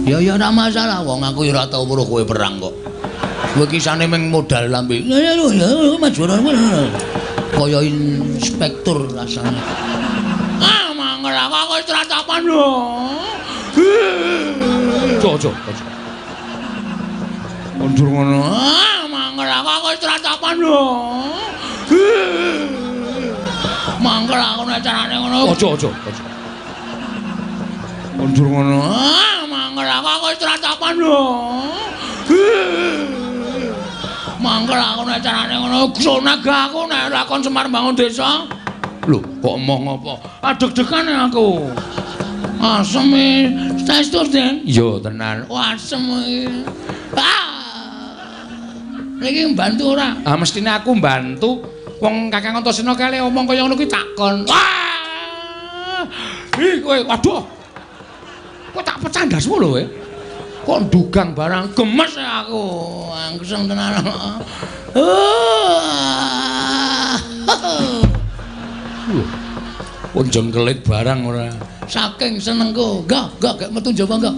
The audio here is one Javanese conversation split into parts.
Ya ora masalah wong aku ya ora tau weruh kowe perang kok. Kowe kisane mung modal lambe. Ya maju kaya inspektur rasane. Ah mangkel aku wis tratapan lho. Ojo. Mundur ngono. Ah mangkel aku wis tratapan lho. Mangkel aku nek carane ngono. Ojo. Mundur ngono. Ah mangkel aku wis tratapan lho. Mangkel aku nek carane ngono. Sonaga aku nek lakon Semar Bangun Desa. Lho, kok omong apa? Adeg-degan aku. Asem testus Den. Yo tenan. Wah, asem iki. Iki mbantu ora? Ah mestine aku mbantu. Wong Kakang Antasena kale omong kaya ngono kuwi takon. Wah! Ih kowe, waduh. Kok tak pecah ndasmu lho kowe. Kok ndugang barang gemes aku. Angseng tenan. Wong jengkelit barang ora. Saking senengku. Enggak gak metu njaba enggak.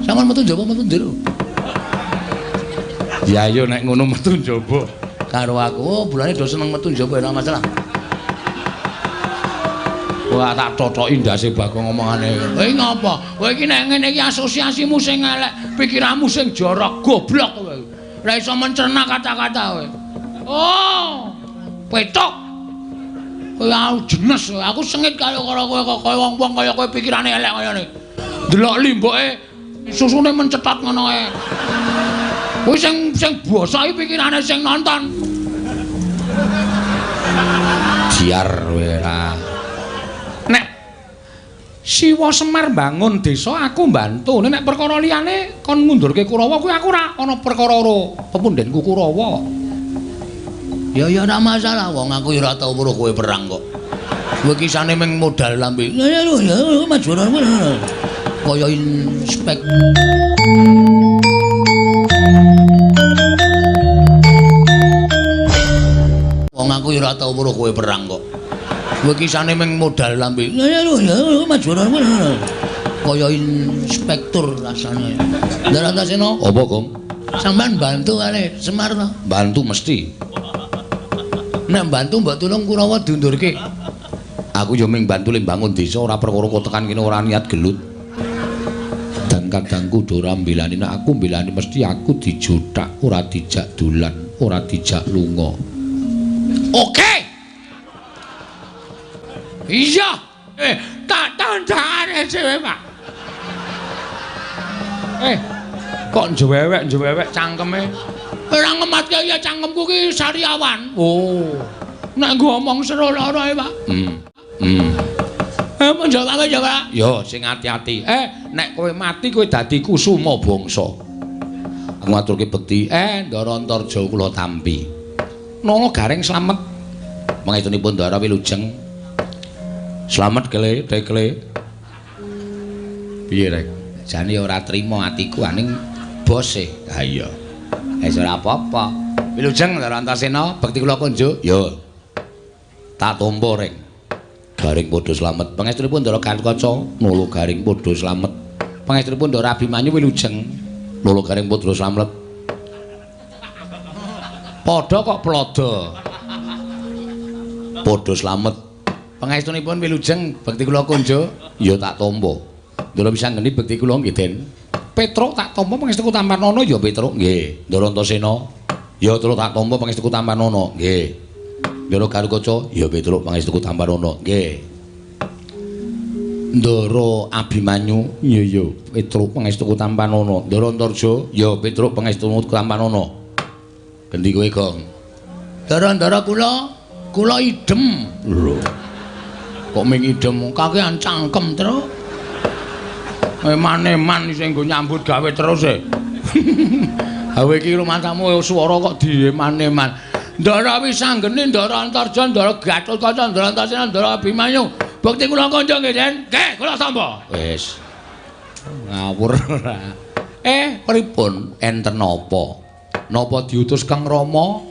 Sampeyan metu njaba metu njero. Ya yo nek ngono metu njaba karo aku. Oh, bulane do seneng metu njaba ora masalah. Wah tak cocoki ndase Bagong omongane. Kowe ngapa? Kowe iki nek ngene iki asosiasimu sing elek, pikiranmu sing jorok, goblok kowe. Ora iso mencerna kata-kata kowe. Oh, petok. Kowe jenes, aku sengit karo kowe kok kaya wong-wong kaya kowe pikirane elek kaya ngene. Delok limboke susune mencetot ngono ae. Kowe sing basa iki pikirane sing nonton. Biar kowe ra. Nek Siwa Semar Bangun Desa aku mbantu. Nek perkara liyane kon ngundurke Kurawa kuwi aku ora ana perkara ora pepundhenku Kurawa. Ya ora masalah wong aku ya ora tau weruh kowe perang kok. Kowe kisane mung modal lambe. Ya maju kaya inspektur. Wong aku ya ora tau weruh kowe perang kok. Kowe kisane mung modal lambe. Ya maju kaya inspektur rasane. Ndara Antasena. Apa, Kong? Sampeyan bantu kali Semar to? Bantu mesti. Nek bantu mbok tulung Kurawa diundurke. Aku ya mung bantu ling bangun desa ora perkara kok tekan kene ora niat gelut. Dan kakangku do ora mbelani nek aku mbelani mesti aku dijothak, ora dijak dolan, ora dijak lunga. Oke. Iya. Tak tandane dhewe, Pak. Kok njewewek cangkeme? Ora ngematke ya cangkemku ki sariawan. Oh. Nek nggo omong sero lara ae, Pak. Menjawab. Yo sing ati-ati. Nek kowe mati kowe dadi kusuma bangsa. Aku ngaturke bekti. Ndara Antarja kula tampi. Nala Garing slamet. Mangestunipun Ndara Wilujeng. Slamet kele, dekle. Piye rek? Jane ora trima atiku aning bose. Ha iya. Wis ora apa-apa. Wilujeng Ndara Antasena, bekti kula kunjuk. Yo. Tak tampa rek. Garing padha slamet. Pangestunipun Ndara Kankaca, Nala Garing padha slamet. Pangestunipun Ndara Abimanyu Wilujeng, Nala Garing padha slamet. Padha kok pelodo. Padha slamet. Pangestunipun Wilujeng, bekti kula kunjuk. Ya tak tampa. Ndara Wisanggeni bekti kula nggih Den. Petruk tak tampa pangestuku Tampanana ya Petruk nggih. Ndara Antasena ya terus tak tampa pangestuku Tampanana nggih. Ndara Garukaca ya Petruk pangestuku Tampanana nggih. Ndara Abimanyu ya Petruk pangestuku Tampanana. Ndara Antarja ya Petruk pangestuku Tampanana. Gendi kowe, Gong. Ndara kula idem. Lho. Kok ming idem kakean cangkem terus. Eman-eman sing nggo nyambut gawe terus e. Hawe iki rumasamu swara kok dieman-eman. Ndara Wisanggeni, Ndara Antarja, Ndara Gatotkaca, Ndara Antasena, Ndara Abimanyu. Bekti kula kanca nggih, Den. Nggih, kula tampa. Wis. Ngawur ora. Pripun enten napa? Napa diutus Kang Rama?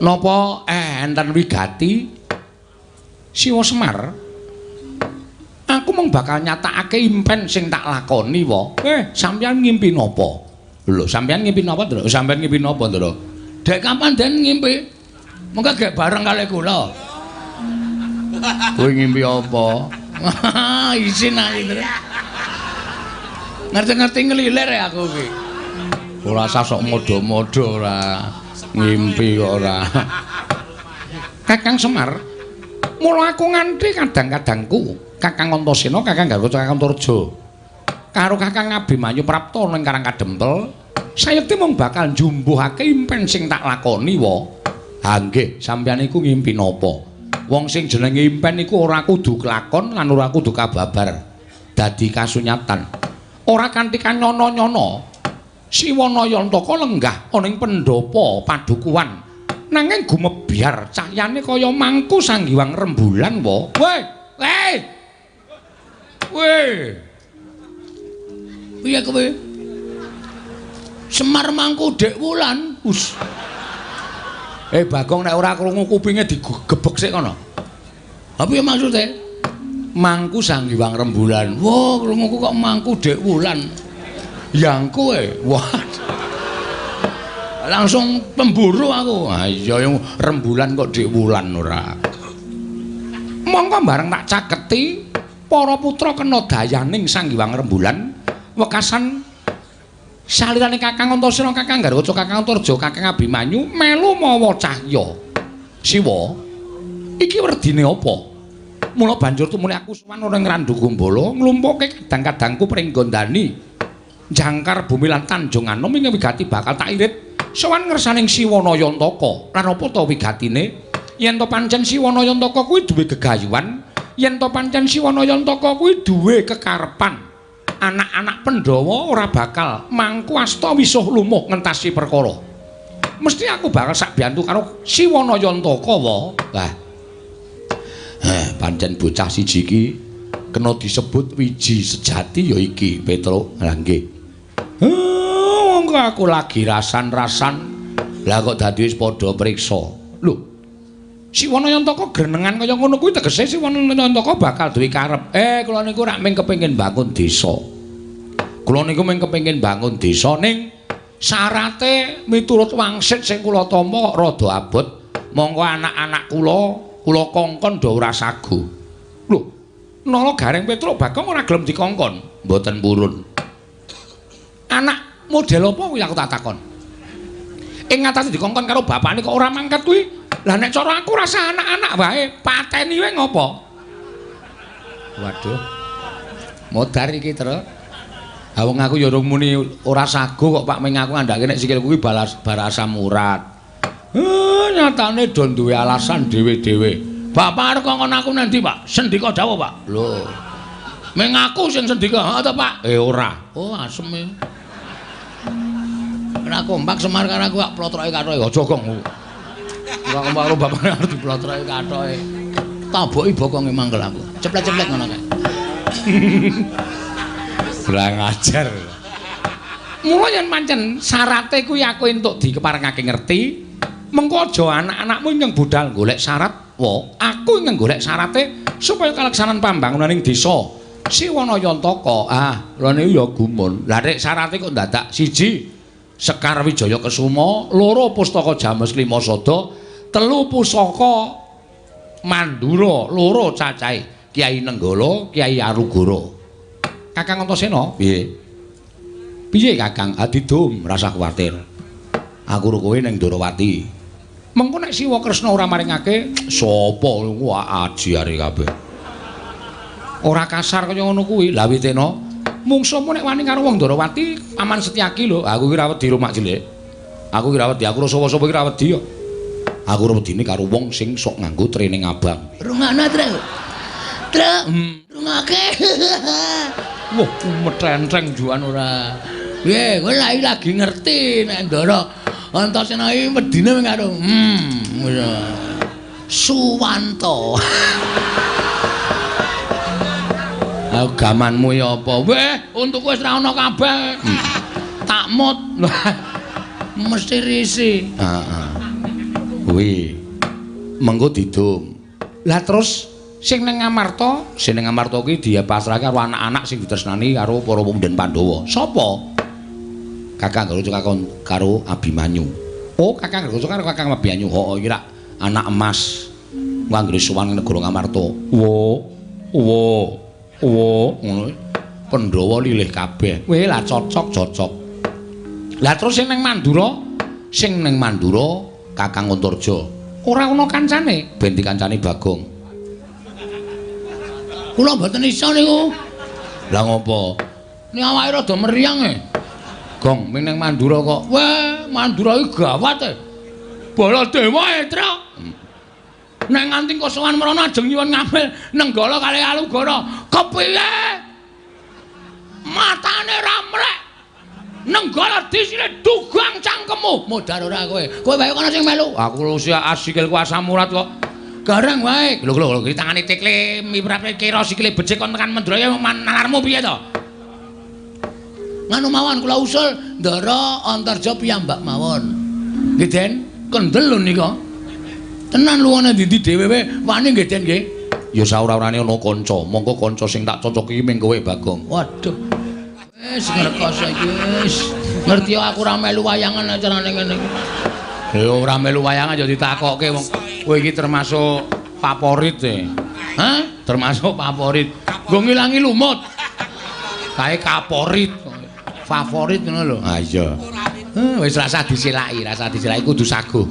Napa enten wigati? Siwa Semar? Aku mung bakal nyatakake impen sing tak lakoni wae. Sampeyan ngimpi napa? Lho, sampeyan ngimpi napa, Ndra? Sampeyan ngimpi napa, Ndra? Dek kapan den ngimpi? Mengko gek bareng kali kula. Kowe ngimpi apa? Isin ae, Ndra. Ngerti-ngerti ngelilir ya aku iki. Ora usah sok modo-modo ora. Ngimpi kok ora. Kakang Semar, mula aku nganti kadang-kadangku Kakang Antasena, Kakang Garwa, Kakang Antarja karo Kakang Abimanyu Prapta ning Karang Kadempel, sayekti mung bakal njumbuhake impen sing tak lakoni wae. Ha nggih, sampeyan iku ngimpi napa? Wong sing jenenge impen iku ora kudu kelakon lan ora kudu kababar. Dadi kasunyatan. Ora kanthi kanyono-nyono. Siwana Yantaka lenggah ana ing pendhapa padukuhan. Nanging gumebyar cahyane kaya mangku sanggiwang rembulan wae. Weh! Piye kowe? Semar mangku Dek Wulan. Us. Bagong nek ora krungu kupinge digebek sik kono. Apa piye maksude? Mangku sanggiwang rembulan. Wah, krunguku kok mangku Dek Wulan. Yang kowe. Wah. Langsung pemburu aku. Ah iya rembulan kok Dek Wulan ora. Monggo bareng tak caketi para putra kena dayaning sanggiwang rembulan wekasan salirane Kakang Antasena, Kakang Garwa, Kakang Antarja, Kakang Abimanyu melu mawa cahya. Siwa, iki werdine apa? Mula banjur tumune aku sowan ora ing Randu Gombala nglumpuhke kadang-kadangku pringgondani jangkar bumi lan Tanjung Anom ing wigati bakal tak irit sowan ngersaning Siwana Yantaka. Lan apa ta wigatine? Yen to pancen Siwana Yantaka kuwi duwe gegayuhan, yen to pancen Siwana Yantaka kuwi duwe kekarepan, anak-anak Pandhawa ora bakal mangku asta wisuh lumuh ngentasi perkara. Mesti aku bakal sak biantu karo Siwana Yantaka wae. Lah. Pancen bocah siji iki kena disebut wiji sejati ya iki, Petruk. Lah nggih. Monggo aku lagi rasan-rasan. Lah kok dadi wis padha priksa. Lho. Siwana Yantaka grenengan kaya ngono kuwi tegese Siwana Yantaka bakal duwe karep. Kula niku rak mung kepengin bangun desa. Kula niku mung kepengin bangun desa ning syarate miturut wangsit sing kula tampa kok rada abot. Monggo anak-anak kula kongkon do ora sagu. Lho, Nala Gareng Petruk Bagong ora gelem dikongkon, mboten purun. Anak model apa kuwi aku tak takon. Ing ngatasé dikongkon karo bapakne kok ora mangkat kuwi. Lah nek cara aku rasa anak-anak wae, pateni wae ngopo? Waduh. Modar iki, Tru. Ha wong aku ya urung muni ora sago kok Pak Ming aku ngandhake nek sikil kuwi barasa murat. Nyatane do duwe alasan dhewe-dhewe. Bapak arep kongkon aku nanti, Pak. Sendika dawuh, Pak. Lho. Ming aku sing sendika, ha ta, Pak? Ora. Oh, asem e. Nek kompak Semar karo aku kok plotroke kathoke aja gong. Ora kompak karo bapakne arep diplotroke kathoke. Taboki bokonge mangkel aku. Ceplek-ceplek ngono kae. Kurang ajar. Mula yen pancen syarate kuwi aku entuk dikeparengake ngerti, mengko aja anak-anakmu nyeng budal golek syarat, aku nyeng golek syarate supaya kaleksanan pambangunaning desa Siwana Yantaka. Lha niku ya gumun. Lah nek syarate kok dadak siji Sekar Wijaya Kesuma, loro Pustaka James Lima Sada, telu Pusaka Mandura, loro cacahe Kyai Nenggala, Kyai Arugara. Kakang Antasena, piye? Piye Kakang? Adidum, rasa kuwatir. Aku karo kowe ning Ndarawati. Mengko nek Siwa Kresna ora maringake, sapa iku aji are kabeh. Ora kasar kaya ngono kuwi. Lah Witena, mungsuhmu nek wani karo wong Ndarawati, Paman Setyaki lho. Aku ki ra wedi rumak cilik. Aku ki ra wedi, aku sapa-sapa ki ra wedi ya. Aku ora wedine karo wong sing sok nganggo training abang. Rungana, Tru. Tru, rungake. Wah, metrentreng juan ora. Piye, kowe lagi ngerti nek Ndara Antasena iki medine mung karo Suwanto. Gamanmu ya apa? Weh, untukku wis ra ono kabeh. Takmut. Mesti risi. Heeh. Kuwi mengko didum. Lah terus Sing ning Ngamarta kuwi dia pasrahke karo anak-anak sing ditresnani karo para pemuda Pandhawa. Sapa? Kakang Garuk karo Abimanyu. Oh, Kakang Garuk karo Kakang Abimanyu. Oh, iki rak anak emas. Wanggre sowan ning negara Ngamarta. Wo. Ngono. Pandhawa lilih kabeh. Weh lah cocok. Lah terus sing ning Mandura Kakang Antarja. Ora ana kancane, ben dikancani Bagong. Kula mboten iso niku. Lah ngopo? Nek awake rada meriang e. Gong, ming ning Mandura kok. Weh, Mandura iki gawat e. Baladewa e, Tru. Nek nganti kosowan mrono ajeng nyuwun ngambil Nenggala kali Alugara. Kepiye? Matane ra mrek. Nenggala disile dugang cangkemmu. Modar ora kowe. Kowe wae kana sing melu. Aku lu sikilku asam urat kok. Garang wae. Lho iki tangane tikle miprate kira sikile becik kon tekan Mendraya nalarmu piye to? Nganu mawon kula usul Ndara Antarja piyambak mawon. Nggih Den, kendel lho nika. Tenan luwane ndi dhewe wani nggih Den nggih. Ya saura-urane ana kanca, mongko kanca sing tak cocoki ming kowe Bagong. Waduh. Wis ngrekos iki wis. Ngerti aku ora melu wayangan acarane ngene iki. Ya ora melu wayangan ya ditakokke wong kowe iki termasuk favorit e. Hah? Termasuk favorit. Nggo ngilangi lumut. Kae kaporit. Favorit ngono lho. Ha iya. Wis rasa disilaki kudu saguh.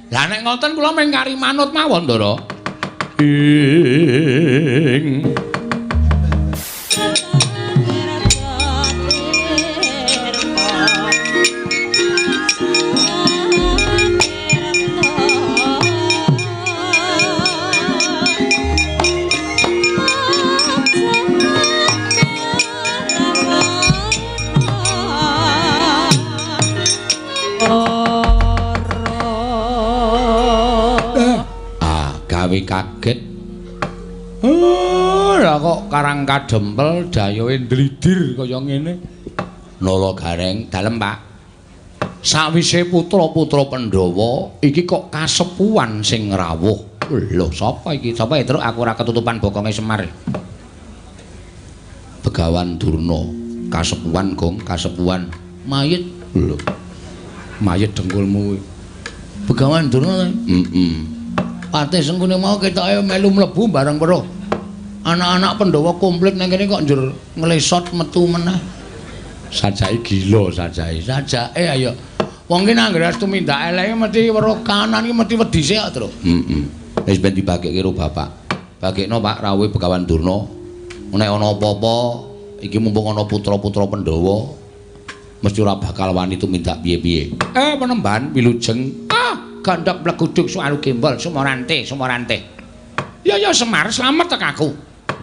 Lah nek ngoten kula mung kari manut mawon, Ndara. Kaget. Lah kok karang kadempel dayoe ndlidir kaya ngene. Nala Gareng dalem, Pak. Sawise putra-putra Pandhawa iki kok kasepuhan sing rawuh. Lho, sapa iki? Sapa ya, Truk? Aku ora ketutupan bokonge Semar. Begawan Durna, kasepuhan, Gong, kasepuhan. Mayit. Lho. Mayit dengkulmu. Begawan Durna. Patih Sengkuni mau ketoke melu mlebu bareng weruh. Anak-anak Pandhawa komplit nang kene kok njur nglesot metu meneh. Sajake gila sajake. Sajake ayo. Wong ki nang ngres tumindak eleke mesti weruh kanan ki mesti wedi sik, Tru. Wis ben dibagekke karo bapak. Bagekno Pak rawuhe Begawan Durna. Nek ana apa-apa iki mumpung ana putra-putra Pandhawa mesti ora bakal wani tumindak piye-piye. Penemban wilujeng. Gandhak bleguduk soalu gembol Sumorante. Ya Semar, slamet tek aku.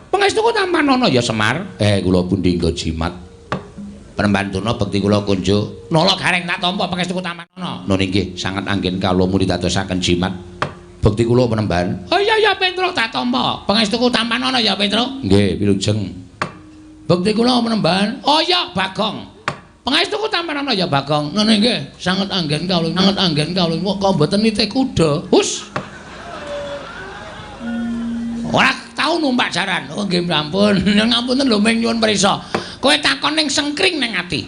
Pangestuku Tampanono ya Semar. Kula pundi nggo jimat. Penemban Durna bekti kula kunjuk. Nala Gareng tak tampa pangestuku Tampanono. Nun inggih sanget anggen kala muli dadosaken jimat. Bekti kula penemban. Oh iya Petruk tak tampa. Pangestuku Tampanono ya Petruk. Nggih, wilujeng. Bekti kula penemban. Oh iya Bagong. Pangestuku Tampanono ya Bagong. Ngene nggih, sanget anggen kawula. Kok mboten nitih kuda. Hus. Ora tau numpak jaran. Oh nggih ampun. Ngapunten lho ming nyuwun prisa. Kowe takon ning sengkring ning ati.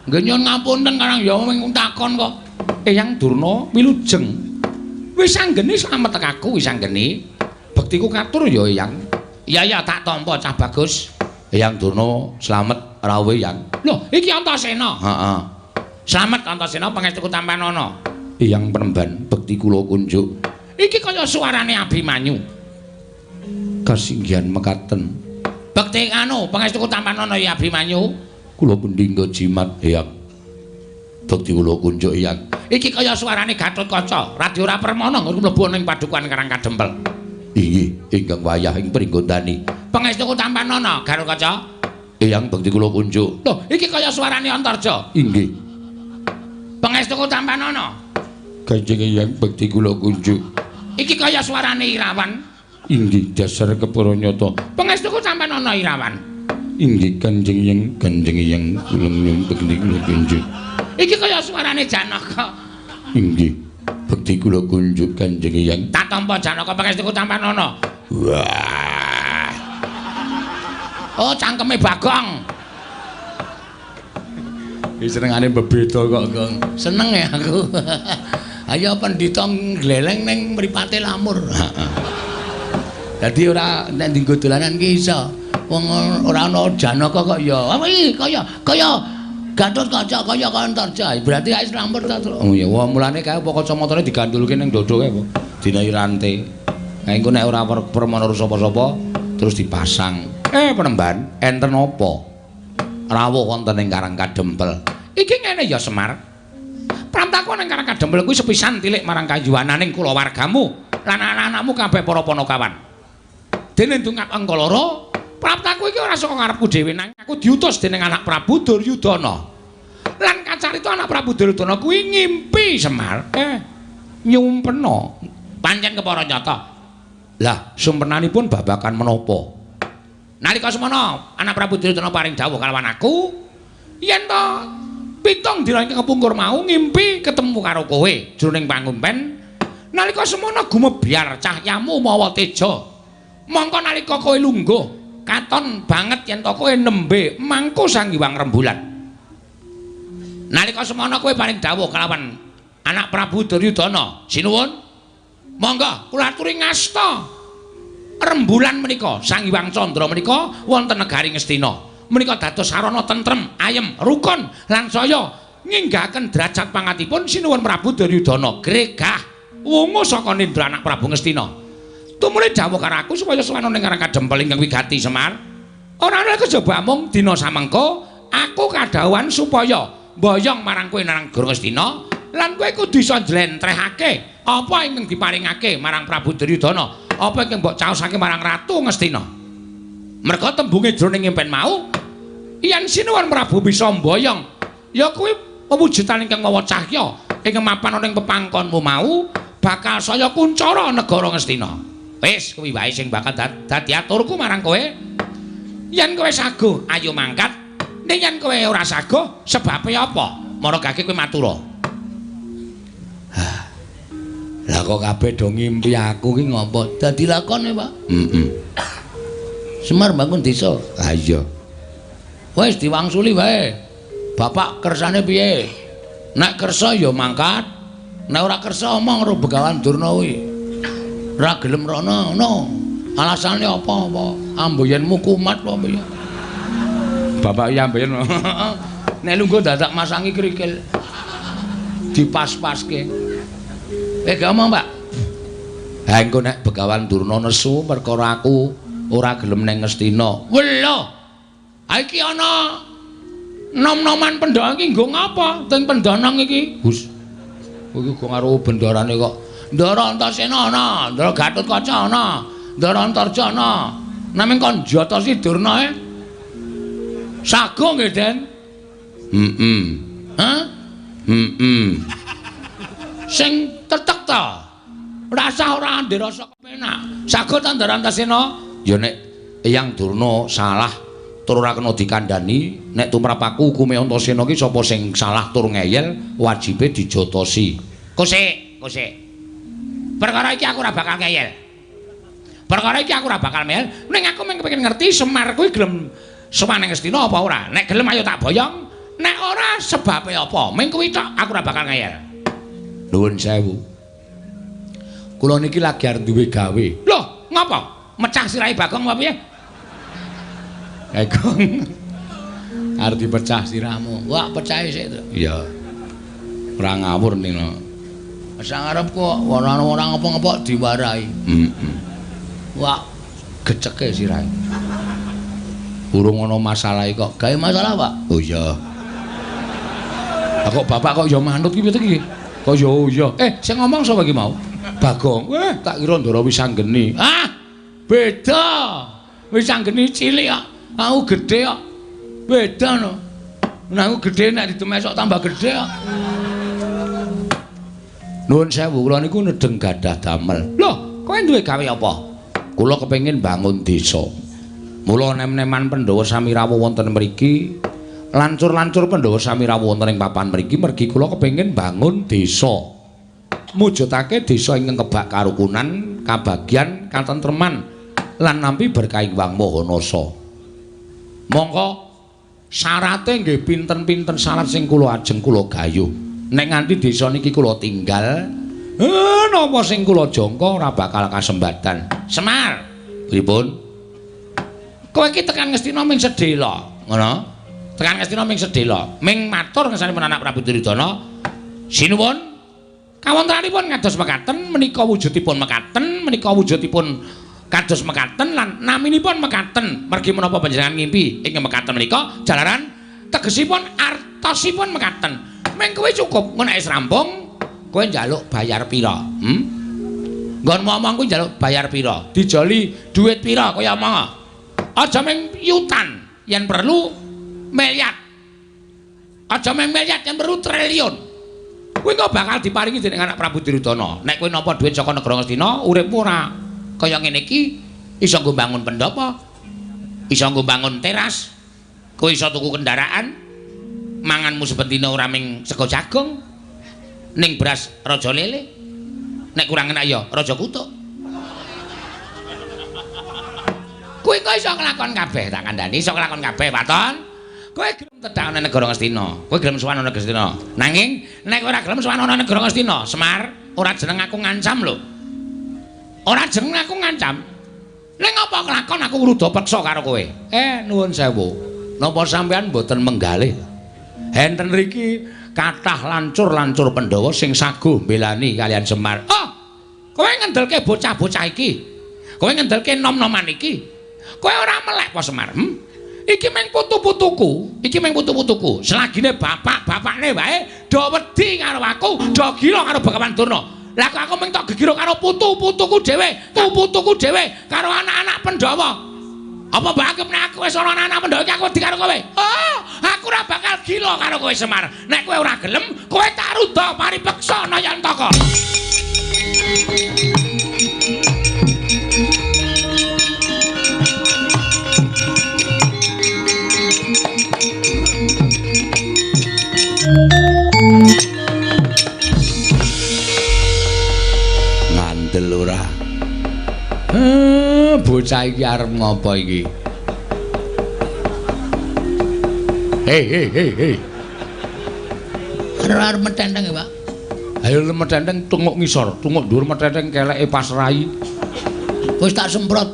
Nggih nyuwun ngapunten karang ya ming takon kok. Eyang Durna wilujeng. Wis anggene slamet tek aku wis anggene. Bektiku katur ya Eyang. Iya tak tampa Cah Bagus. Eyang Durna slamet rawuhe Yang. Lho, iki Antasena. Heeh. Slamet Antasena pangestuku Tampanono. Eyang Penemban, bekti kula kunjuk. Iki kaya suarane Abimanyu. Kasinggihan mekaten. Bekti anu pangestuku Tampanono ya Abimanyu. Kula pundi nggo jimat Eyang. Bekti kula kunjuk Eyang. Iki kaya suarane Gatotkaca, Radyora Permana ngono mlebu ning padukan Karang Kadempel. Inggih, ingkang wayah ing pringgondani. Pangestuku Tampanono, Gatotkaca. Eyang bekti kula kunjuk. Lho, iki kaya suarane Antarja. Inggih. Pangestuku Tampanono. Kanjeng Eyang bekti kula kunjuk. Iki kaya suarane Irawan. Inggih, dasar kepara nyata. Pangestuku Tampanono Irawan. Inggih, Kanjeng Eyang kula bekti kula kunjuk. Iki kaya suarane Janaka. Inggih. bekti kula kunjuk Kanjeng Hyang. Tak tampa Janaka pangestuku Tampanono. Wah. Oh, cangkeme Bagong. Iki senengane bebeda kok, Gong. Seneng ya aku. Ayo pendhita gleleng ning mripate lamur. Dadi ora nek dienggo dolanan ki iso. Wong ora ana Janaka kok ya. Apa iki kaya Gatotkaca kaya Antarja. Berarti kae lamur ta, Tru? Oh iya, wah mulane kae apa kacamatane digandulke ning dada kae apa. Dinai rantai. Nah engko nek ora permono sapa-sapa terus dipasang. Penemban, enten apa? Rawuh wonten ing Karang Kadempel. Iki ngene ya Semar. Pramtaku ning Karang Kadempel kuwi sepisan tilik marang kayuwananing kulawargamu lan anak-anakmu kabeh para Panakawan. Dene ndungak engko loro, praptaku iki ora saka ngarepku dhewe nang aku diutus dening anak Prabu Duryudana. Lan kacarita anak Prabu Duryudana kuwi ngimpi Semar. Nyumpena. Pancen kepara nyata. Lah, sumpenanipun babakan menapa? Nalika semana anak Prabu Duryudana paring dawuh kalawan aku, yen to 7 dina kepungkur mau ngimpi ketemu karo kowe jroning pangumpen. Nalika semana gumebyar cahyamu mawa teja. Mongko nalika kowe lungguh katon banget yen to kowe nembe mangku Sang Hyang Rembulan. Nalika semana kowe paring dawuh kalawan anak Prabu Duryudana, sinuwun monggo kula aturi ngasta rembulan menika Sang Hyang Candra menika wonten negari Ngastina. Menika dados sarana tentrem, ayem, rukun lan saya nginggahaken derajat pangatipun sinuwun Prabu Duryudana gregah wungu saka nindra anak Prabu Ngastina. Tumuli dawuh karo aku supaya sowan ning Karang Kadempel ingkang wigati Semar. Ora ana kejaba mung dina samengko aku kadhawuhan supaya mboyong marang kowe nang Negara Ngastina lan kowe kudu iso njlentrehake apa ingkang diparingake marang Prabu Duryudana, apa ingkang mbok caosake marang Ratu Ngastina. Merga tembunge jroning impen mau yen sinuwun Prabu bisa mboyong ya kuwi pewujudan ingkang mawa cahya ingkang mapan ana ing pepangkonmu mau bakal saya kuncara Negara Ngastina. Wis kuwi wae sing bakal dadi aturku marang kowe. Yen kowe saguh ayo mangkat, ning yen kowe ora saguh sebabe apa? Maragake kowe matura. Lah kok kabeh do ngimpi aku ki ngopo? Dadi lakone, Pak? Semar bangun desa. Ha iya. Wis diwangsuli wae. Bapak kersane piye? Nek kersa ya mangkat. Nek ora kersa omong karo Begawan Durna kuwi. Ora gelem rono, no. Alasane apa? Amboyenmu kumat apa ya? Bapak ya amboyen. Nek lungguh dadak masangi krikil. Dipas-paske. Gak omong, Pak. Ha engko nek Begawan Durna nesu perkara aku ora gelem ning Ngastina. Wela. Ha iki ana nom-noman pendhawa iki nggo ngapa? Teng pendanang iki. Gus. Iki kok karo bendarane kok Ndara Antasena ana, Ndara Gatotkaca ana, Ndara Antarja ana. Namung kon Jatasi Durna sago nggih, Den? Hah? Sing tetek ta? Rasa ora ndek rasa kepenak. Sago ta Ndara Antasena? Ya nek Eyang Durna salah tur ora kena dikandhani, nek tumrap aku hukume Antasena ki sapa sing salah tur ngeyel, wajibe dijotosi. Kosik. Perkara iki aku ora bakal ngeyel. Ning aku mung kepengin ngerti Semar kuwi gelem sowan ning Ngastina apa ora? Nek gelem ayo tak boyong, nek ora sebabe apa? Mung kuwi tok aku ora bakal ngeyel. Nuwun sewu. Kula niki lagi arep duwe gawe. Lho, ngapa? Mecah sirahe Bagong apa piye? Bagong. Arep dipecah sirahmu. Wah, pecahe sik to. Iya. Ora ngawur ning sang arepku ora ngapa-ngapa diwarai. Wah, geceke sirahe. Urung ana masalah kok. Gawe masalah, Pak? Oh iya. Kok bapak kok ya manut ki piye iki? Kok ya oh iya. Sing ngomong sapa iki mau? Bagong. Tak kira Ndara Wisanggeni. Beda. Wisanggeni cilik kok. Aku gedhe kok. Beda no. Nah aku gedhe nek ditemesok tambah gedhe kok. Nuwun sewu, kula niku nedeng gadah damel. Lho, kowe duwe gawe apa? Kula kepengin bangun desa. Mula nem-neman Pandhawa sami rawuh wonten mriki, lancur-lancur Pandhawa sami rawuh wonten ing papan mriki, mergi kula kepengin bangun desa. mujudake desa ingkang kebak karukunan, kabagyan, katentreman lan nampi berkahing Wang Mahanasa. Mongko syarate nggih pinten-pinten syarat sing kula ajeng kula gayuh. Nek nganti desa niki kula tinggal, napa sing kula jangka ora bakal kasembatan. Semar, pripun? Kowe iki tekan Ngastina ming sedhela, ngono? Tekan Ngastina ming sedhela, ming matur ngersanipun anak Prabu Duryudana. Sinuwun kawontenanipun kados mekaten, menika wujudipun mekaten, menika wujudipun kados mekaten lan naminipun mekaten. Mergi menapa panjenengan ngimpi ing mekaten menika jalaran tegesipun artosipun mekaten. Ming kowe cukup nek wis rampung kowe njaluk bayar pira? Nggon momong kuwi njaluk bayar pira? Dijoli dhuwit pira kaya omong. Aja ming yutan yen perlu miliar. Aja ming miliar yen perlu triliun. Kuwi kok bakal diparingi dening anak Prabu Duryudana. Nek kowe nampa dhuwit saka negara Ngastina, uripmu ora kaya ngene iki, iso nggo bangun pendopo, iso nggo bangun teras, kowe iso tuku kendaraan, manganmu sepentine ora ming sego jagung, ning beras raja lele, nek kurang enak ya raja kutuk. Kowe kok iso nglakon kabeh tak kandhani, iso nglakon kabeh, Paton. Kowe gelem tedhak ana negara Ngastina, kowe gelem sowan ana negara Ngastina. Nanging nek ora gelem sowan ana negara Ngastina, Semar, ora jeneng aku ngancam lho. Ora jeneng aku ngancam. Ning apa kelakon aku ngruda peksa karo kowe? Nuwun sewu. Napa sampean mboten menggalih? Enten riki kathah lancur-lancur Pandhawa sing saguh mbelani kalian Semar. Oh, kowe ngendelke bocah-bocah iki. Kowe ngendelke nom-noman iki. Kowe ora melek apa Semar? Iki meng putu-putuku, iki meng putu-putuku. Selagine bapak-bapakne wae do wedi karo aku, do gila karo Bagawan Durna. Lah kok aku mung tok gegiro karo putu-putuku dhewe, putu-putuku dhewe karo anak-anak Pandhawa. Apa mbak anggap nek aku wis ana anak Pandhawa iki aku wedi karo kowe? Oh, aku ora bakal gila karo kowe Semar. Nek kowe ora gelem, kowe tak rudha paripeksa Nayantaka. Ngandel ora? Bocah iki arep ngopo iki? Hei. Arep metenteng, Pak. Ayo metenteng tunguk ngisor, tunguk dhuwur metenteng keleke pas rai. Wis tak semprot.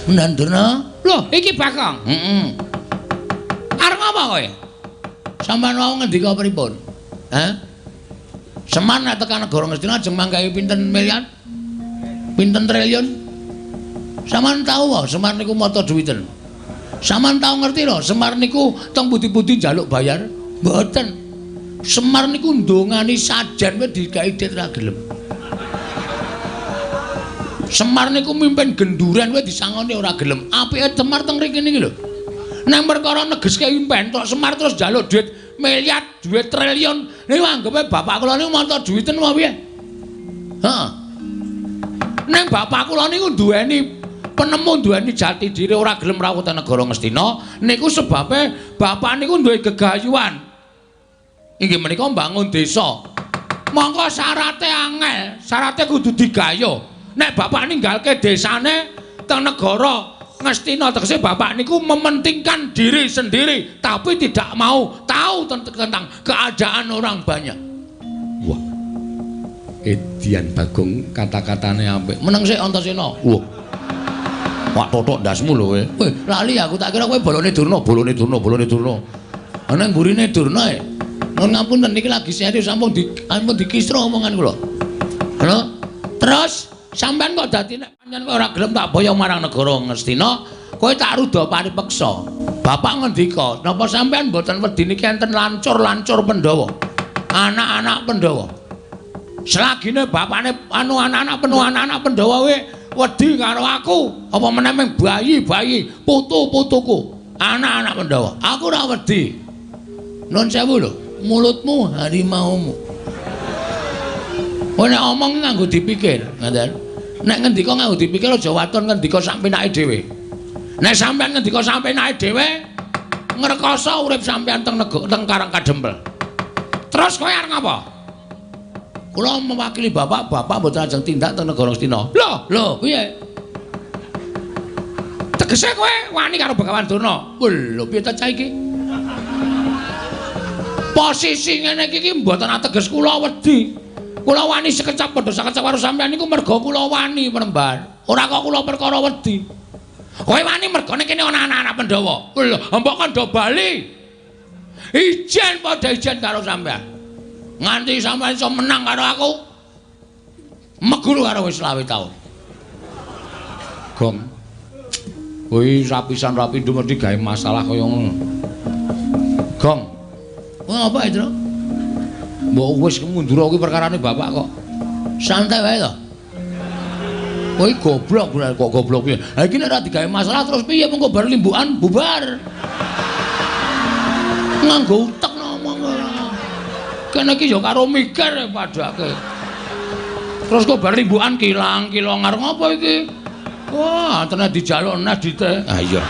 Mendandurna? Loh, iki Bakong. Arep ngopo kowe? Sampeyan wau ngendika pripun? Semar nek tekan negara Ngastina ajeng manggahi pinten miliar? Pinten triliun? Sampeyan tau wae Semar niku mata duwiten. Sampeyan tau ngerti lho Semar niku teng pundi-pundi njaluk bayar? Mboten. Semar niku ndongani sajan wae digawe dit ra gelem. Semar niku mimpin genduran wae disangoni ora gelem. Apike Semar teng mriki niki lho. Nek perkara negeske impen tok Semar terus njaluk duit miliar, duit triliun. Niku anggepe bapak kula niku mata duwiten apa piye? Heeh. Nek bapak kula niku duweni penemu, duweni jati diri ora gelem rawuh teng negara Ngastina, niku sebabe bapak niku duwe gegayuhan. Inggih menika mbangun desa. Monggo syarate angel, syarate kudu digayuh. Nek bapak ninggalke desane teng negara Ngastina tegese bapak niku mementingkan diri sendiri tapi tidak mau tahu tentang keadaan orang banyak. Wah. Edian Bagong kata-katane apik. Meneng sik Antasena. Wah. Wak totok ndasmu lho kowe. Weh, lali aku tak kira kowe bolone Durna. Ana mburine Durna e. Nun ngapunten niki lagi serius sampun dikisro omongan kula. Lho, terus sampean kok dadi nek pancen kowe ora gelem tak boyo marang negara Ngastina, kowe tak rudha paripeksa. Bapak ngendika, napa sampean mboten wedi niki enten lancur-lancur Pandhawa. Anak-anak Pandhawa. Selagine bapakne anak-anak Pandhawa wedi karo aku, apa meneh bayi-bayi, putu-putuku, anak-anak Pandhawa. Aku ora wedi. Nun sewu lho, mulutmu harimaumu. Kowe nek omong nganggo dipikir, ngoten. Nek ngendika nganggo dipikir aja waton ngendika sak penake dhewe. Nek sampean ngendika sak penake dhewe, ngrekoso urip sampean teng Karang Kadempel. Terus kowe arep ngapa? Kula mewakili bapak mboten ajeng tindak teng negara Astina. Lho, piye? Tegese kowe wani karo Begawan Durna. Lho, piye ta cah iki? Posisi ngene iki mboten ateges kula wedi. Kula wani sekecap padha sekecap karo sampeyan niku merga kula wani penemban. Ora kok kula perkara wedi. Kowe wani mergane kene ana anak-anak Pandhawa. Lho, mbok kandha bali. Ijen padha ijen karo sampeyan. Nganti sampeyan iso menang karo aku. Meguru karo wis 20 taun. Gong. Kuwi rapisan rapindo mesti gawe masalah kaya ngono. Gong. Apa itu? Mbok wis mundur kuwi perkarane bapak kok. Santai wae to. Kowe goblok bener kok goblok piye? Ha iki nek ora digawe masalah terus piye mengko bar limbukan bubar. Nganggo utek ngomong ora. Kene iki ya karo mikir padake. Terus kok bar limbukan kilang ngarep ngopo iki? Wah, tenan dijaluk nes dite. Ah iya.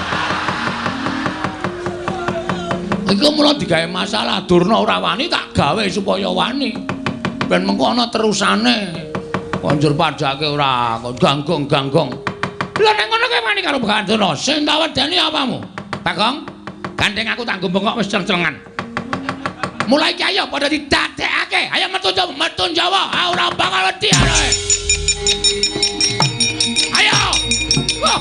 Iki mula digawe masalah Durna ora wani tak gawe supaya wani. Ben mengko ana terusane. Konjur padake ora ganggong-ganggong. Lha nek ngono kowe wani karo Begawan Durna, sing tak wedeni apamu? Bagong, gandeng aku tak bengok wis celeng-celengan. Mulai iki ayo padha didadekake. Ayo metu Jawa. Ora bakal wedi arek. Ayo. Wah.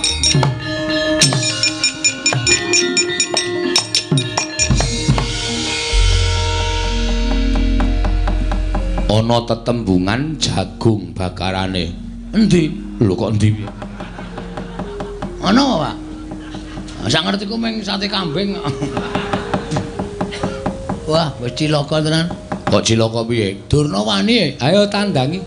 Ana tetembungan jagung bakarane. Endi? Lho kok endi piye? Ana, Pak. Sak ngerti ku mung sate kambing. Wah, wis cilaka tenan. Kok cilaka piye? Durna wani. Ayo tandangi.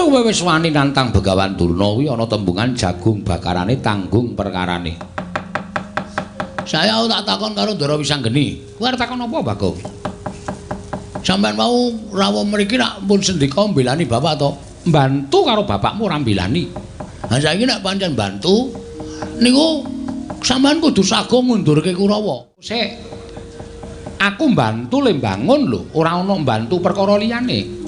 Kowe wis wani nantang Begawan Durna kuwi ana tembungan jagung bakarane tanggung perkarane. Saya tak takon karo Ndara Wisanggeni. Kowe arep takon apa, Bagong? Sampeyan mau rawuh mriki nak pun sendika mbelani bapak to? Mbantu karo bapakmu ora mbelani. Ha saiki nek pancen bantu niku sampeyan kudu sago ngundurke Kurawa. Sik. Aku mbantu le mbangun lho, ora ana mbantu perkara liyane.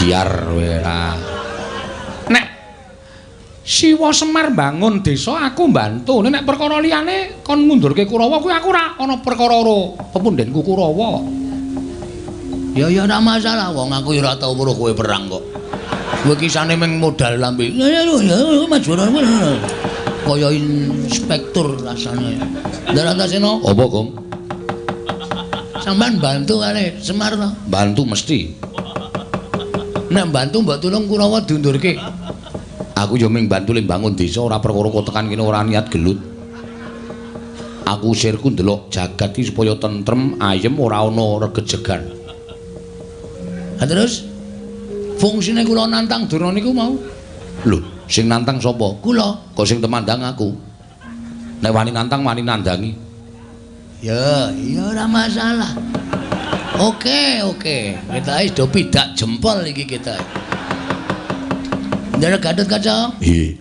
Biar ora. Nek Siwa Semar mbangun desa aku mbantu, nek perkara liyane kon ngundurke Kurawa kuwi aku ora ana perkara karo pepundhenku Kurawa. Ya ora masalah wong aku ora tau weruh kowe perang kok. Kowe kisane mung modal lambe. Ya majuran kaya inspektur rasane. Darantasena apa, Gong? Sampeyan bantu kali Semar to? Bantu mesti. Nek bantu mbok tulung Kurawa diundurke. Aku ya mung bantu le bangun desa ora perkara kok tekan kene ora niat gelut. Aku sirku ndelok jagat iki supaya tentrem, ayem ora ana regejegan. Ha terus fungsine kula nantang Durna niku mau. Lho, sing nantang sapa? Kula. Kok sing temandang aku. Nek wani nantang wani nandangi. Ya, iya ora masalah. Oke. Kita wis do pidak jempol iki kita. Ndara Gatot Kaca? Nggih.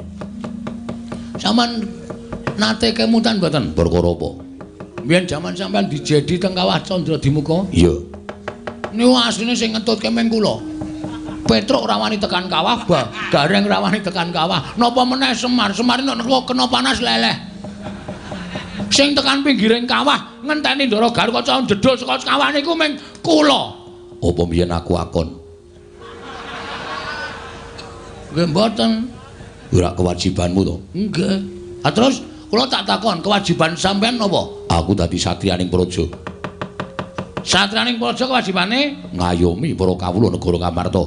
Saman nate kemutan mboten? Perkara apa? Biyen jaman sampean dijedi teng Kawah Candra Dimuka? Iya. Niku asline sing ngentutke meng kula. Petruk ora wani tekan kawah, Gareng ora wani tekan kawah. Napa meneh Semar nek kena panas leleh. Sing tekan pinggiring kawah ngenteni Ndara Garukaca jedul saka kawah niku mung kula. Apa mbiyen aku akon? Nggih mboten. Ora kewajibanmu to? Nggih. Ah terus kula tak takon, kewajiban sampean napa? Aku dadi satriyaning praja. Satriyaning praja kewajibane ngayomi para kawula negara Ngamarta.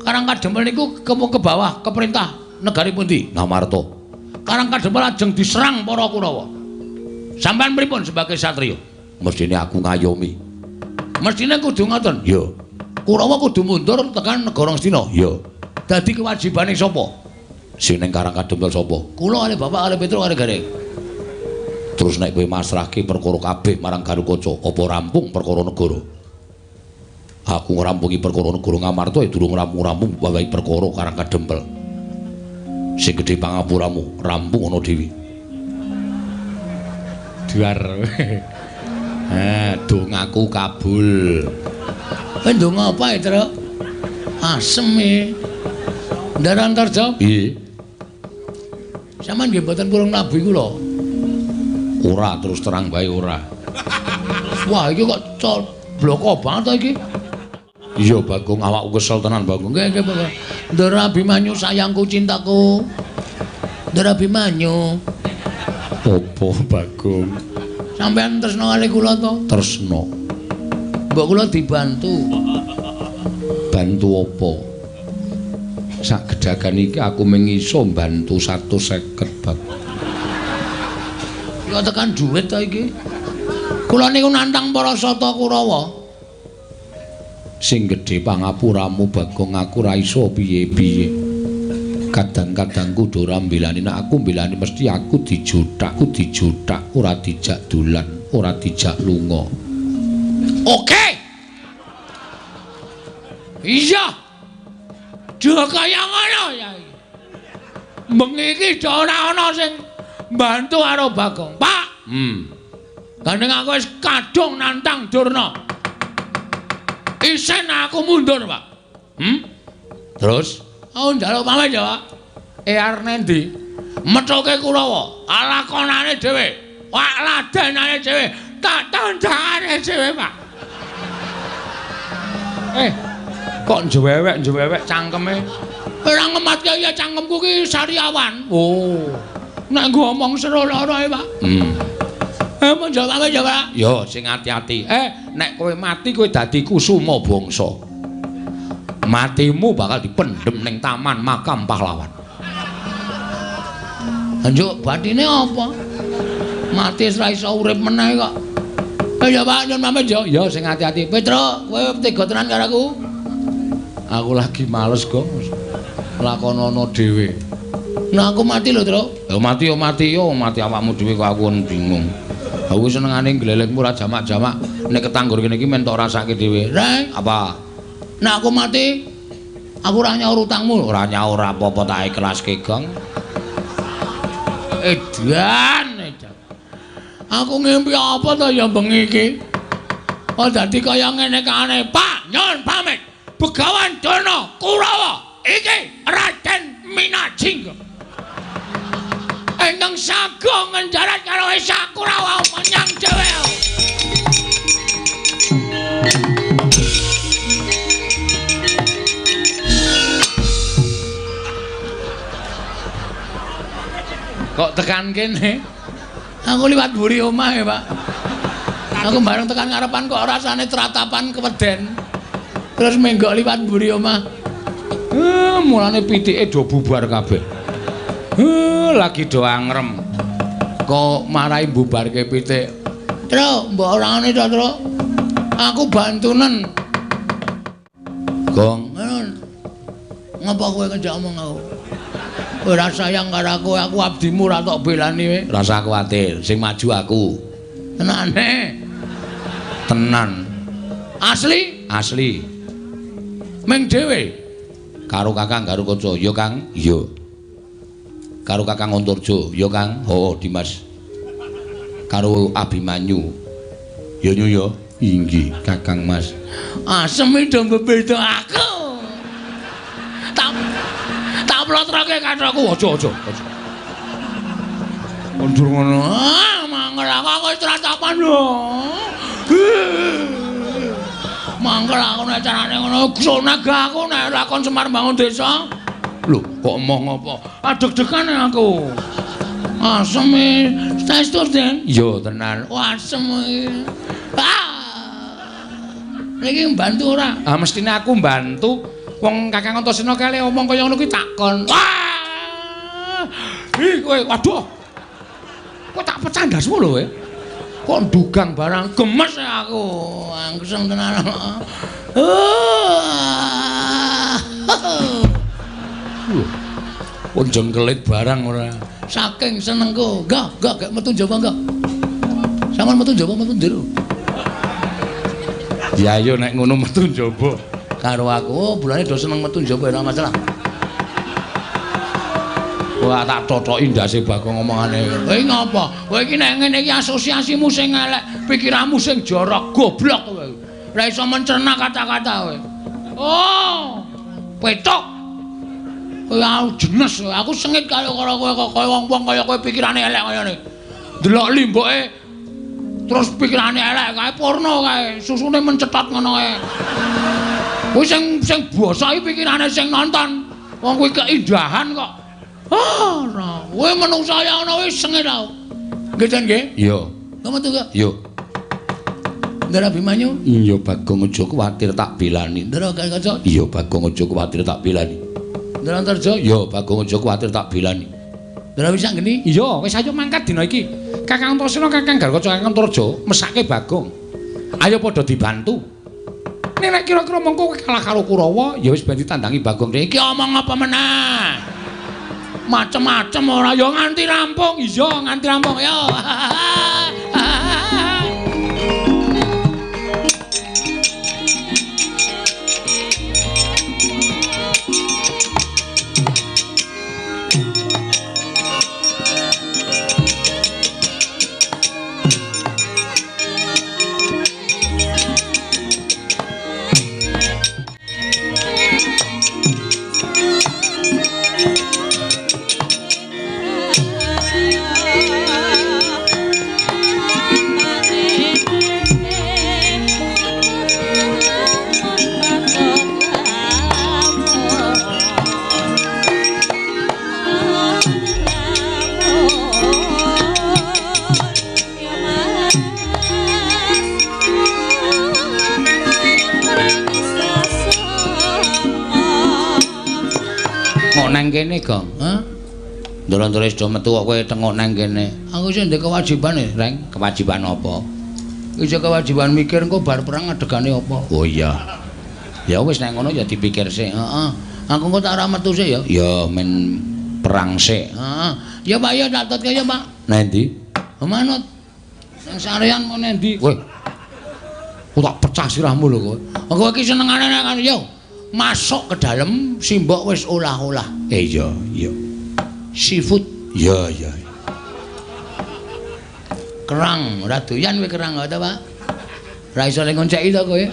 Karang Kadempel niku ke bawah keperintah negari pundi? Ngamarta. Karang Kadempel ajeng diserang para Kurawa. Sampeyan pripun sebagai satriya? Mestine aku ngayomi. Mestine kudu ngoten. Ya. Kurawa kudu mundur tekan negara Astina. Ya. Dadi kewajibane sapa? Sing ning Karang Kadempel sapa? Kula kali Bapak kali Petruk kali Gareng. Terus nek kowe masrahke perkara kabeh marang Garukaca, apa rampung perkara negara? Aku ngrampungi perkara negara Ngamarta durung rampung-rampung babahi perkara Karang Kadempel. Sing gedhe pangapuramu rampung ana dhewe. Duar. Dongaku kabul. Kowe ndonga apa, Truk? Asem e. Ndaran Tarja? Nggih. Sampeyan nggih mboten purung nabu iku lho. Ora terus terang bae ora. Wah, iki kok bloko banget to iki. Iya, Bagong, awakku kesel tenan, Bagong. Nggih, Pak. Ndara Abimanyu sayangku cintaku. Ndara Abimanyu. Apa, Bagong? Sampeyan tresno kali kula to? Tresno. Mbok kula dibantu. Bantu apa? Sak gedhagan iki aku mung iso bantu 150, Bab. Ya tekan dhuwit to iki. Kula niku nantang para Sata Kurawa. Sing gedhe pangapuramu, Bagong, aku ra iso piye-piye. Kadang-kadang kudu ora mbelani, nek aku mbelani mesti aku dijothak, ora dijak dolan, ora dijak lunga. Oke. Iya. Dhewe kaya ngono ya. Bengi iki ora ana sing mbantu karo Bagong. Pak. Gandeng aku wis kadung nantang Durna. Isen aku mundur, Pak. Terus Aku njaluk pamit ya, Pak. Arep nendi? Methuke Kurawa, alakonane dhewe, wak ladenane dhewe, tak tandhane dhewe, Pak. kok njewewek cangkeme? Ora ngematke ya cangkemku ki sariawan. Oh. Nek ngomong sero lara Pak. Menjawab pamit ya, Pak. Yo sing ati-ati. Nek kowe mati kowe dadi kusuma bangsa. Matimu bakal dipendhem ning taman makam pahlawan. Anjuk bathine apa? Mati wis ra iso urip meneh kok. Ya Pak, nyun pamit ya. Yo sing ati-ati. Petro, kowe tega tenan karo aku? Aku lagi males, Gong. Lakonono dhewe. Nah aku mati lho, Tru. Ya mati awakmu dhewe kok aku bingung. Aku senengane glelekmu ora jamak-jamak. Nek ketanggur kene iki men tok rasake dhewe. Reng, Apa? nek aku mati, aku ora nyaur utangmu. Ora nyaur apa-apa tak ikhlaske, Gong. Edan. Aku ngimpi apa to ya bengi iki? Oh dadi kaya ngene kane, Pak. Nyun pamit. Begawan Durna Kurawa iki Raden Minajingga. Ingkang sagung ngenjarat karo Esa Kurawa menyang dhewe. Kok tekan kene? Aku liwat mburi omahe, Pak. Aku bareng tekan ngarepan kok rasane tratapan keweden. Terus menggok liwat mburi omah. Mulane pitike do bubar kabeh. Lagi do angrem. Kok marai bubarke pitik. Tru, mbok orane to, Tru. Aku bantunen. Gong, ngapa kowe ngejak omong aku? Kowe ora sayang karo aku abdimu ora tok belani kowe. rasa kuwatir, sing maju aku. Tenane. Tenan, Asli? asli. Ming dhewe. Karo Kakang Garukaca, ya Kang? Iya. Karo Kakang Antarja, ya Kang? Oh, Dimas. Karo Abimanyu. Ya nyu ya. Inggih, Kakang Mas. Asem do bebeda aku. Tak plotroke kathokku. Aja. Mundur ngono. Mangkel aku wis tratapan lho. Mangkel aku nek carane ngono sonega aku nek lakon Semar Bangun Desa. Lho, kok emoh apa? Adeg-degan aku. Asem saestu Den. Iya, tenan. Wah, asem iki. Niki mbantu ora? Mestine aku mbantu. Wong Kakang Antasena kali omong kaya ngono kuwi takon. Wah! Ih kowe, waduh. Kok tak pecah ndasmu lho kowe. Kok ndugang barang gemes aku. Angseng tenan. Kok jengkelit barang ora. Saking senengku. Enggak metu njaba enggak. Sampeyan metu njaba metu ndero. Ya ayo nek ngono metu njaba. Karo aku, bulane do seneng metu njaba ora masalah. Wah tak cocoki ndase Bagong omongane. Kowe ngapa? Kowe iki nek ngene iki asosiasimu sing elek, pikiranmu sing jorok, goblok kowe. Ora iso mencerna kata-kata kowe. Oh, petok. Kowe jenes, aku sengit karo kowe kaya wong-wong kaya kowe pikirane elek kaya ngene. Delok limboke terus pikirane elek kae porno kae, susune mencetot ngono kae. Kowe sing basa iki pikirane sing nonton. Wong kowe keindahan kok. Ah, ora. Kowe menungsa ya ana wis sengit tau. Nggih, Jan nggih? Iya. Kamu tuh gak? Iya. Ndara Bimanyu? Iya, Bagong aja kuwatir tak belani. Ndara Kaca? Iya, Bagong aja kuwatir tak belani. Ndara Antarja? Iya, Bagong aja kuwatir tak belani. Ndara Wisanggeni? Iya, wis ayo mangkat dina iki. Kakang Antasena, Kakang Garwaca, Kakang Antarja mesake Bagong. Ayo padha dibantu. Nek kira-kira mengko kalah karo Kurawa, ya wis ben ditandangi Bagong. Iki omong apa meneh? Macem-macem ora ya nganti rampung. Iya, nganti rampung ya. Kene Gong, ha? Ndoro-ndoro wis do metu kok kowe tengok nang kene. Aku sing ndek kewajiban Reng. Kewajiban apa? Iki kewajiban mikir engko bar perang adegane apa. Oh iya. Ya wis nek ngono ya dipikir sik, heeh. Aku engko tak ora metu sik ya. Ya men perang sik. Heeh. Ya Pak ya catetke ya Pak. Nang endi? Manut. Sing sarean ngene endi? Kowe. Ku tak pecah sirahmu lho kowe. Engko iki senengane nek ya. Masuk ke dalam simbok wis olah-olah. Iya, iya. Seafood. Iya, iya. Kerang, ora doyan kowe kerang ta, Pak? Ra iso le ngonceki to kowe?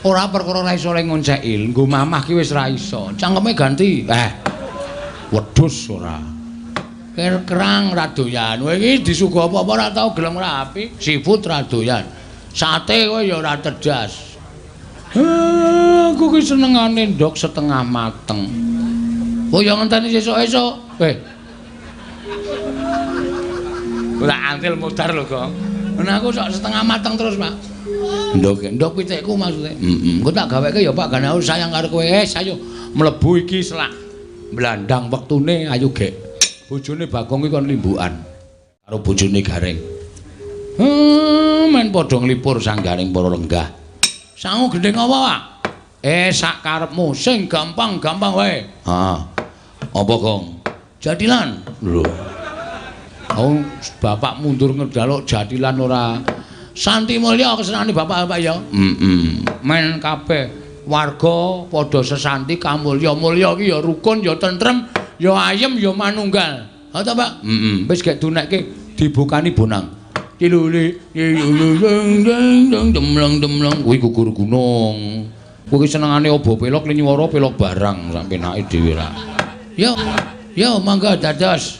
Ora perkara ra iso le ngonceki, nggo mamah ki wis ra iso. Cangkeme ganti. Wedhus ora. Kerang ra doyan. Kowe iki disuguh apa-apa ora tau gelem rapi. Seafood ra doyan. Sate kowe ya ora cerdas. Aku ki senengane ndok setengah mateng. Oh ya ngenteni sesuk-esuk. Ora antil mudar lho, Gong. Nah aku sok setengah mateng terus, Pak. Ndok pitikku maksude. Engko tak gaweke ya Pak, gane aku sayang karo kowe. Ayo mlebu iki selak. Blandang wektune ayo gek. Bojone Bagong iki kon limbukan karo bojone Gareng. Men padha nglipur sanggaring para lenggah. Sangu gendeng apa, Pak? Sak karepmu, sing gampang-gampang wae. Heeh. Apa, Gong? Jadilan. Lho. Oh, bapak mundur ngedaluk jadilan ora. Santi mulya kesenane bapak-bapak ya. Men kabeh warga padha sesanti kamulya-mulya iki ya rukun ya tentrem, ya ayem ya manunggal. Ha ta, Pak? Wis gek dunekke dibukani bonang. Ciluli demlang kuwi gugur gunung. Kuwi senengane obo pelok nyuwara pelok barang sampe nake dhewe ra. Yo mangga dados.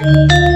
Thank you.